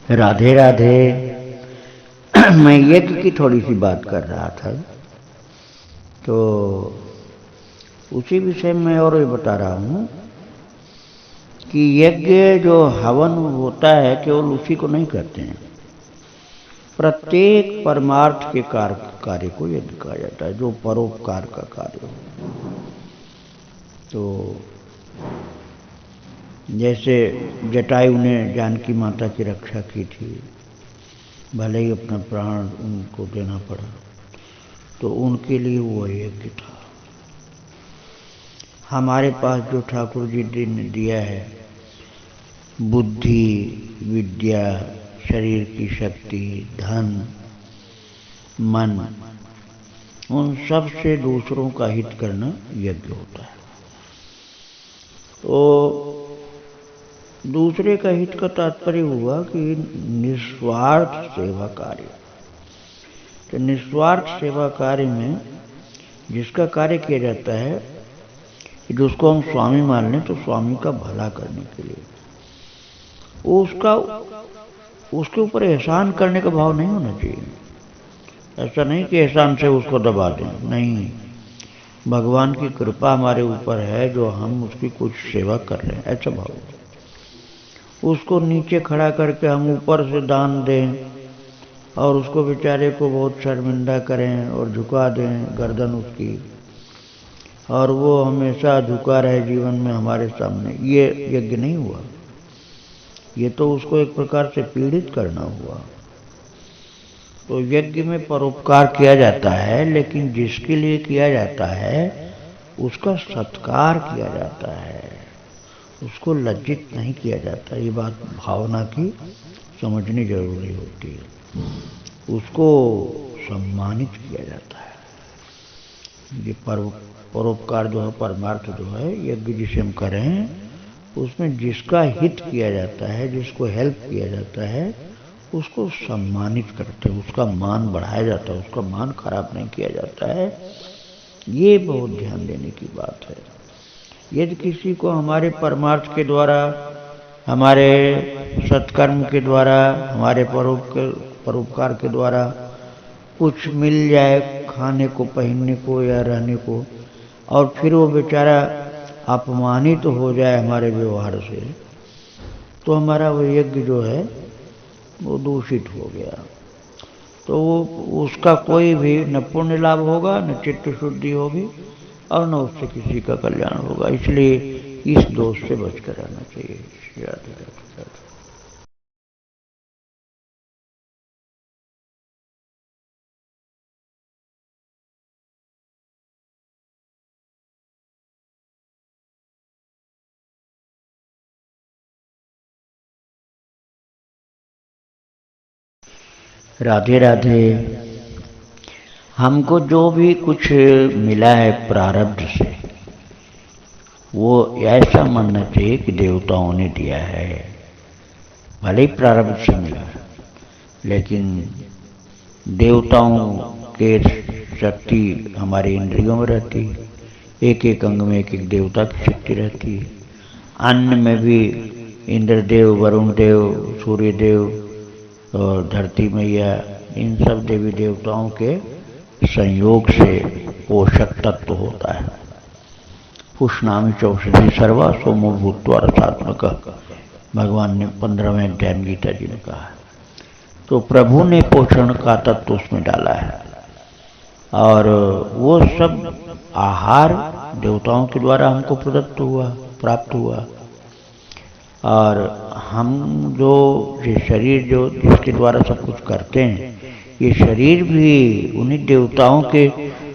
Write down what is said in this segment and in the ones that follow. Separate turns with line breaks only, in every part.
राधे राधे। मैं यज्ञ की थोड़ी सी बात कर रहा था, तो उसी विषय में और ये बता रहा हूं कि यज्ञ जो हवन होता है केवल उसी को नहीं करते हैं, प्रत्येक परमार्थ के कार्य को यज्ञ कहा जाता है, जो परोपकार का कार्य हो। तो जैसे जटायु ने जानकी माता की रक्षा की थी, भले ही अपना प्राण उनको देना पड़ा, तो उनके लिए वो यज्ञ था। हमारे पास जो ठाकुर जी ने दिया है, बुद्धि, विद्या, शरीर की शक्ति, धन, मन, उन सब से दूसरों का हित करना यज्ञ होता है। तो दूसरे का हित का तात्पर्य हुआ कि निस्वार्थ सेवा कार्य। तो निस्वार्थ सेवा कार्य में जिसका कार्य किया जाता है, जिसको हम स्वामी मान लें, तो स्वामी का भला करने के लिए, उसके ऊपर एहसान करने का भाव नहीं होना चाहिए। ऐसा नहीं कि एहसान से उसको दबा दें, नहीं। भगवान की कृपा हमारे ऊपर है, जो हम उसकी कुछ सेवा कर रहे हैं, ऐसा भाव। उसको नीचे खड़ा करके हम ऊपर से दान दें और उसको बेचारे को बहुत शर्मिंदा करें और झुका दें गर्दन उसकी, और वो हमेशा झुका रहे जीवन में हमारे सामने, ये यज्ञ नहीं हुआ। ये तो उसको एक प्रकार से पीड़ित करना हुआ। तो यज्ञ में परोपकार किया जाता है, लेकिन जिसके लिए किया जाता है उसका सत्कार किया जाता है, उसको लज्जित नहीं किया जाता। ये बात भावना की समझनी जरूरी होती है। उसको सम्मानित किया जाता है। ये परोपकार जो है, परमार्थ जो है, यज्ञ जिसे हम करें, उसमें जिसका हित किया जाता है, जिसको हेल्प किया जाता है, उसको सम्मानित करते हैं, उसका मान बढ़ाया जाता है, उसका मान खराब नहीं किया जाता है। ये बहुत ध्यान देने की बात है। यदि किसी को हमारे परमार्थ के द्वारा, हमारे सत्कर्म के द्वारा, हमारे परोपकार के द्वारा कुछ मिल जाए, खाने को, पहनने को या रहने को, और फिर वो बेचारा अपमानित हो जाए हमारे व्यवहार से, तो हमारा वो यज्ञ जो है वो दूषित हो गया। तो उसका कोई भी न पुण्य लाभ होगा, न चित्त शुद्धि होगी, और न उससे किसी का कल्याण होगा। इसलिए इस दोष से बचकर रहना चाहिए। राधे राधे। राधे राधे। हमको जो भी कुछ मिला है प्रारब्ध से, वो ऐसा मानना चाहिए कि देवताओं ने दिया है। भले ही प्रारब्ध से मिला, लेकिन देवताओं के शक्ति हमारे इंद्रियों में रहती है। एक एक अंग में एक एक देवता की शक्ति रहती है। अन्न में भी इंद्रदेव, वरुण देव, सूर्य देव और धरती मैया, इन सब देवी देवताओं के संयोग से पोषक तत्व होता है। पुष्णामि चौषधि सर्वा सोमो भूत्वा रसात्मक, भगवान ने 15वें अध्याय गीता जी में कहा है। तो प्रभु ने पोषण का तत्व उसमें डाला है, और वो सब आहार देवताओं के द्वारा हमको प्रदत्त हुआ, प्राप्त हुआ। और हम जो ये शरीर जो जिसके द्वारा सब कुछ करते हैं, ये शरीर भी उन्हीं देवताओं के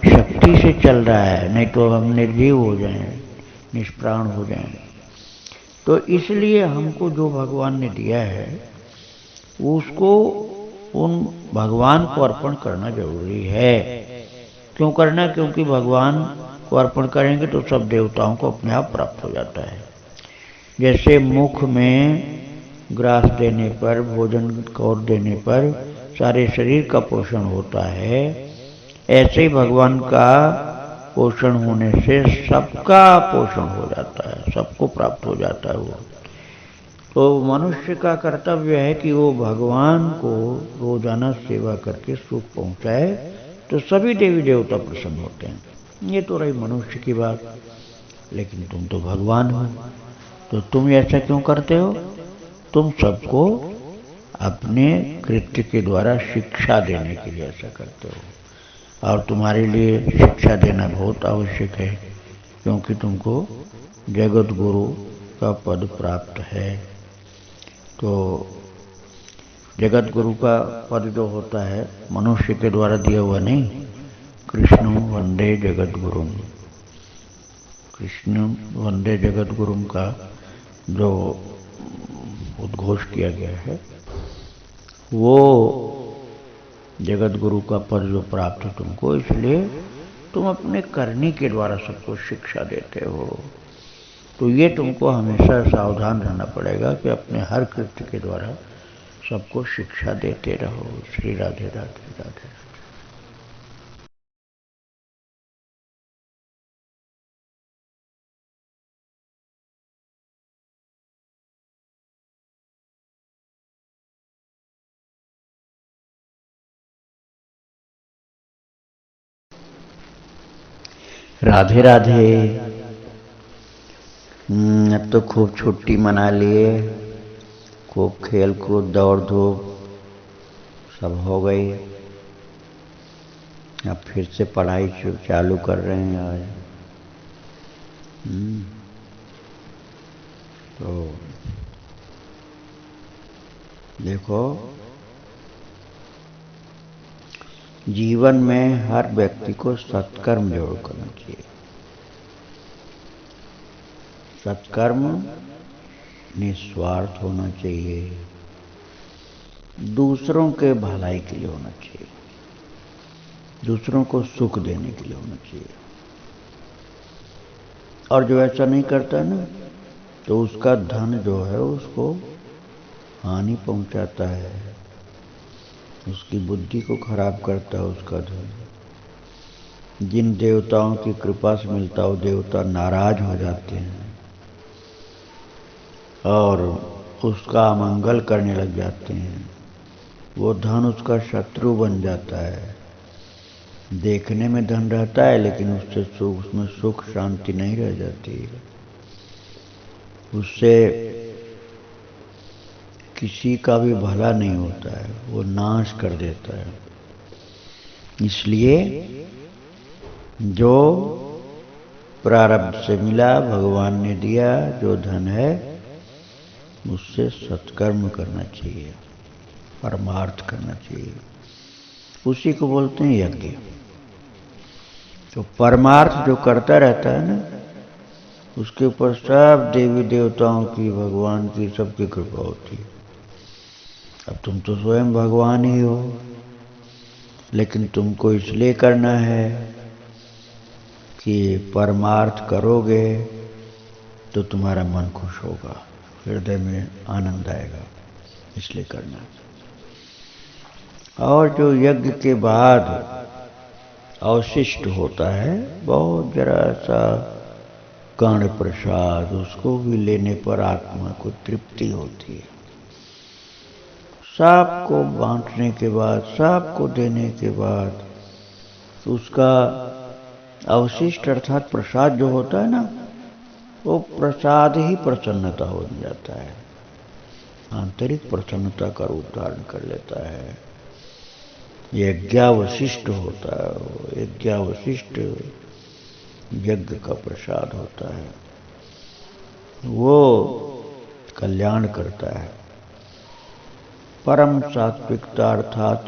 शक्ति से चल रहा है, नहीं तो हम निर्जीव हो जाएं, निष्प्राण हो जाएं। तो इसलिए हमको जो भगवान ने दिया है उसको उन भगवान को अर्पण करना जरूरी है। क्यों करना? क्योंकि भगवान को अर्पण करेंगे तो सब देवताओं को अपने आप प्राप्त हो जाता है। जैसे मुख में ग्रास देने पर, भोजन कौर देने पर सारे शरीर का पोषण होता है, ऐसे ही भगवान का पोषण होने से सबका पोषण हो जाता है, सबको प्राप्त हो जाता है वो। तो मनुष्य का कर्तव्य है कि वो भगवान को रोजाना सेवा करके सुख पहुंचाए, तो सभी देवी देवता प्रसन्न होते हैं। ये तो रही मनुष्य की बात। लेकिन तुम तो भगवान हो, तो तुम ऐसा क्यों करते हो? तुम सबको अपने कृत्य के द्वारा शिक्षा देने के लिए ऐसा करते हो, और तुम्हारे लिए शिक्षा देना बहुत आवश्यक है, क्योंकि तुमको जगत गुरु का पद प्राप्त है। तो जगत गुरु का पद जो होता है मनुष्य के द्वारा दिया हुआ नहीं। कृष्ण वंदे जगत गुरुम, कृष्ण वंदे जगत गुरुम का जो उद्घोष किया गया है, वो जगत गुरु का पद जो प्राप्त है तुमको, इसलिए तुम अपने करनी के द्वारा सबको शिक्षा देते हो। तो ये तुमको हमेशा सावधान रहना पड़ेगा कि अपने हर कृत्य के द्वारा सबको शिक्षा देते रहो। श्री राधे राधे राधे। राधे राधे। अब तो खूब छुट्टी मना लिए, खूब खेल कूद दौड़ धूप सब हो गई। अब फिर से पढ़ाई चालू कर रहे हैं आज। तो देखो, जीवन में हर व्यक्ति को सत्कर्म जरूर करना चाहिए। सत्कर्म निस्वार्थ होना चाहिए, दूसरों के भलाई के लिए होना चाहिए, दूसरों को सुख देने के लिए होना चाहिए। और जो ऐसा नहीं करता है ना, तो उसका धन जो है उसको हानि पहुंचाता है, उसकी बुद्धि को खराब करता है उसका धन। जिन देवताओं की कृपा से मिलता है वो देवता नाराज हो जाते हैं और उसका अमंगल करने लग जाते हैं। वो धन उसका शत्रु बन जाता है। देखने में धन रहता है, लेकिन उससे सुख, उसमें सुख शांति नहीं रह जाती। उससे किसी का भी भला नहीं होता है, वो नाश कर देता है। इसलिए जो प्रारब्ध से मिला, भगवान ने दिया, जो धन है उससे सत्कर्म करना चाहिए, परमार्थ करना चाहिए। उसी को बोलते हैं यज्ञ। तो परमार्थ जो करता रहता है ना, उसके ऊपर सब देवी देवताओं की, भगवान की, सबकी कृपा होती है। अब तुम तो स्वयं भगवान ही हो, लेकिन तुमको इसलिए करना है कि परमार्थ करोगे तो तुम्हारा मन खुश होगा, हृदय में आनंद आएगा, इसलिए करना। और जो यज्ञ के बाद अवशिष्ट होता है, बहुत जरा सा कर्ण प्रसाद, उसको भी लेने पर आत्मा को तृप्ति होती है। सबको बांटने के बाद, सबको देने के बाद उसका अवशिष्ट अर्थात प्रसाद जो होता है ना, वो प्रसाद ही प्रसन्नता हो जाता है, आंतरिक प्रसन्नता का रूप धारण कर लेता है। यज्ञावशिष्ट होता है, वो यज्ञावशिष्ट यज्ञ का प्रसाद होता है, वो कल्याण करता है। परम सात्विकता अर्थात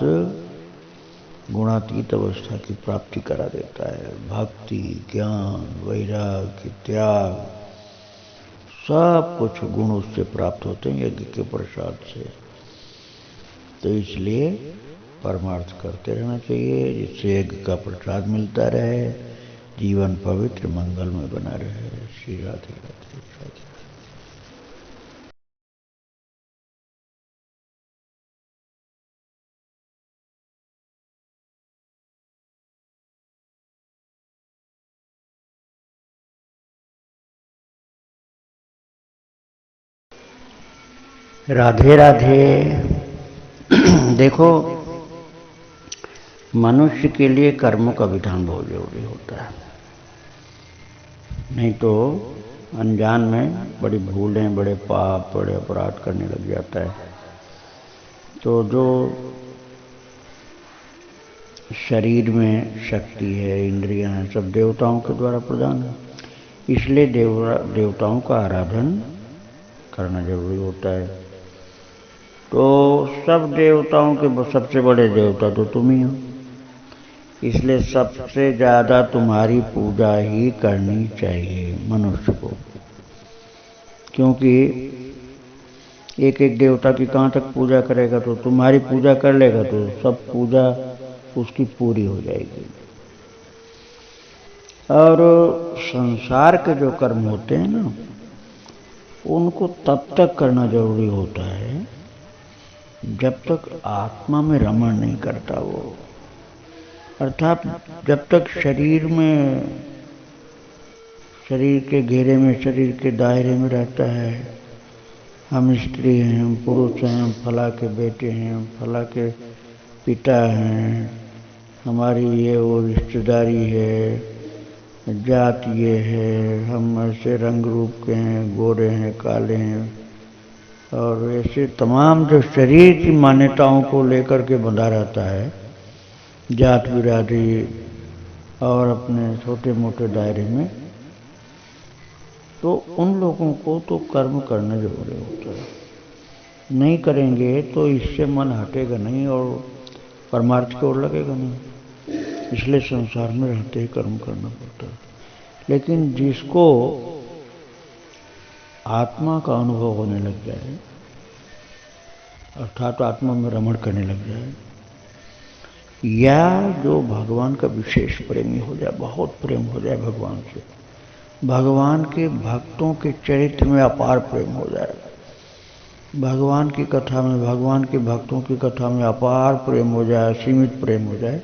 गुणातीत अवस्था की प्राप्ति करा देता है। भक्ति, ज्ञान, वैराग्य, त्याग, सब कुछ गुण उससे प्राप्त होते हैं यज्ञ के प्रसाद से। तो इसलिए परमार्थ करते रहना चाहिए, जिससे यज्ञ का प्रसाद मिलता रहे, जीवन पवित्र मंगलमय बना रहे। श्री राधे राधे राधे। राधे राधे। देखो, मनुष्य के लिए कर्मों का विधान बहुत जरूरी होता है, नहीं तो अनजान में बड़ी भूलें, बड़े पाप, बड़े अपराध करने लग जाता है। तो जो शरीर में शक्ति है, इंद्रियां हैं, सब देवताओं के द्वारा प्रदान है, इसलिए देवताओं का आराधन करना जरूरी होता है। तो सब देवताओं के सबसे बड़े देवता तो तुम ही हो, इसलिए सबसे ज्यादा तुम्हारी पूजा ही करनी चाहिए मनुष्य को। क्योंकि एक एक देवता की कहाँ तक पूजा करेगा, तो तुम्हारी पूजा कर लेगा तो सब पूजा उसकी पूरी हो जाएगी। और संसार के जो कर्म होते हैं ना, उनको तब तक करना जरूरी होता है जब तक आत्मा में रमण नहीं करता वो, अर्थात जब तक शरीर के घेरे में, शरीर के दायरे में रहता है। हम स्त्री हैं, हम पुरुष हैं, हम फला के बेटे हैं, हम फला के पिता हैं, हमारी ये वो रिश्तेदारी है, जात ये है, हम ऐसे रंग रूप के हैं, गोरे हैं, काले हैं, और ऐसे तमाम जो शरीर की मान्यताओं को लेकर के बंधा रहता है, जात बिरादरी और अपने छोटे मोटे दायरे में, तो उन लोगों को तो कर्म करना जरूरी होता है। नहीं करेंगे तो इससे मन हटेगा नहीं और परमार्थ की ओर लगेगा नहीं। इसलिए संसार में रहते ही कर्म करना पड़ता है। लेकिन जिसको आत्मा का अनुभव होने लग जाए, अर्थात आत्मा में रमण करने लग जाए, या जो भगवान का विशेष प्रेमी हो जाए, बहुत प्रेम हो जाए भगवान से, भगवान के भक्तों के चरित्र में अपार प्रेम हो जाए, भगवान की कथा में, भगवान के भक्तों की कथा में अपार प्रेम हो जाए, सीमित प्रेम हो जाए,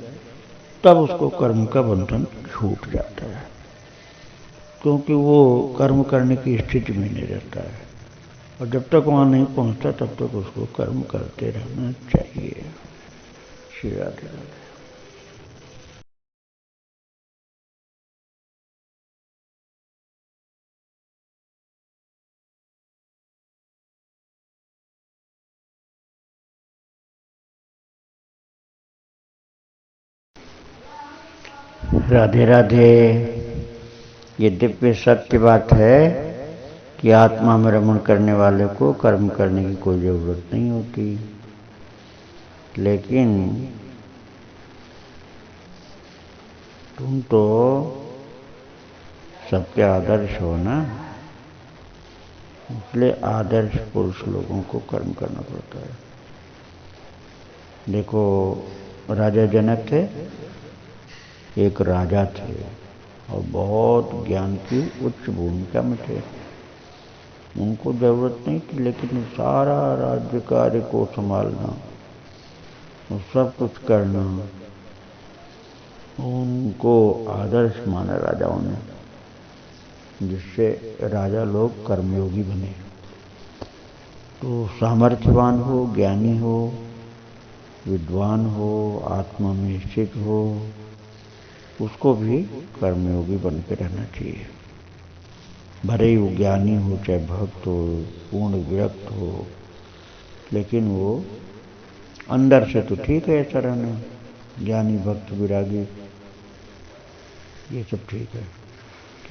तब उसको कर्म का बंधन छूट जाता है। क्योंकि वो कर्म करने की स्थिति में नहीं रहता है, और जब तक वहां नहीं पहुंचता तब तक उसको कर्म करते रहना चाहिए। श्री राधे राधे। राधे राधे। ये दिव्य सत्य बात है कि आत्मा में रमण करने वाले को कर्म करने की कोई जरूरत नहीं होती। लेकिन तुम तो सबके आदर्श हो ना, इसलिए आदर्श पुरुष लोगों को कर्म करना पड़ता है। देखो, राजा जनक थे, एक राजा थे और बहुत ज्ञान की उच्च भूमिका में थे। उनको जरूरत नहीं थी, लेकिन सारा राज्य कार्य को संभालना और सब कुछ करना उनको आदर्श माना राजाओं ने, जिससे राजा लोग कर्मयोगी बने। तो सामर्थ्यवान हो, ज्ञानी हो, विद्वान हो, आत्मा में स्थित हो, उसको भी कर्मयोगी बन के रहना चाहिए। भले ही वो ज्ञानी हो, चाहे भक्त हो, पूर्ण विरक्त हो, लेकिन वो अंदर से तो ठीक है ऐसा रहना, ज्ञानी भक्त विरागी ये सब ठीक है,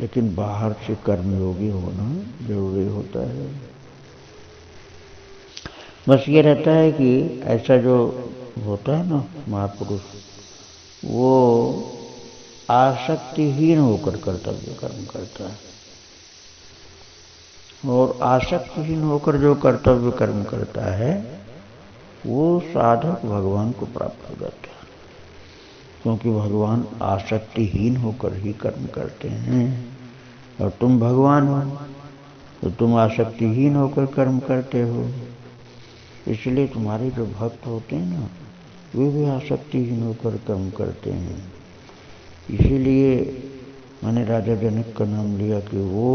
लेकिन बाहर से कर्मयोगी होना जरूरी होता है। बस ये रहता है कि ऐसा जो होता है ना महापुरुष, वो आसक्तिहीन होकर कर्तव्य कर्म करता है, और आसक्तिहीन होकर जो कर्तव्य कर्म करता है वो साधक भगवान को प्राप्त हो जाता है। क्योंकि भगवान आसक्तिहीन होकर ही कर्म करते हैं, और तुम भगवान हो तो तुम आसक्तिहीन होकर कर्म करते हो। इसलिए तुम्हारे जो भक्त होते हैं ना, वे भी आसक्तिहीन होकर कर्म करते हैं। इसीलिए मैंने राजा जनक का नाम लिया कि वो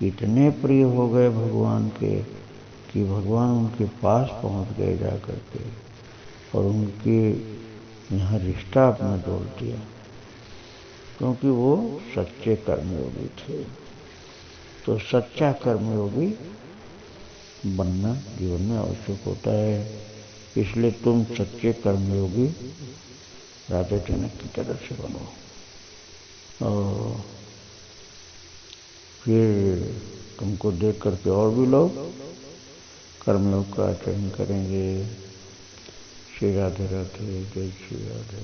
इतने प्रिय हो गए भगवान के कि भगवान उनके पास पहुंच गए जा करके और उनके यहाँ रिश्ता अपना जोड़ दिया, क्योंकि वो सच्चे कर्मयोगी थे। तो सच्चा कर्मयोगी बनना जीवन में आवश्यक होता है। इसलिए तुम सच्चे कर्मयोगी राजा जनक की तरह से बनो और फिर तुमको देख करके और भी लोग कर्मयोग का आचरण करेंगे। श्री राधे राधे, जय श्री राधे।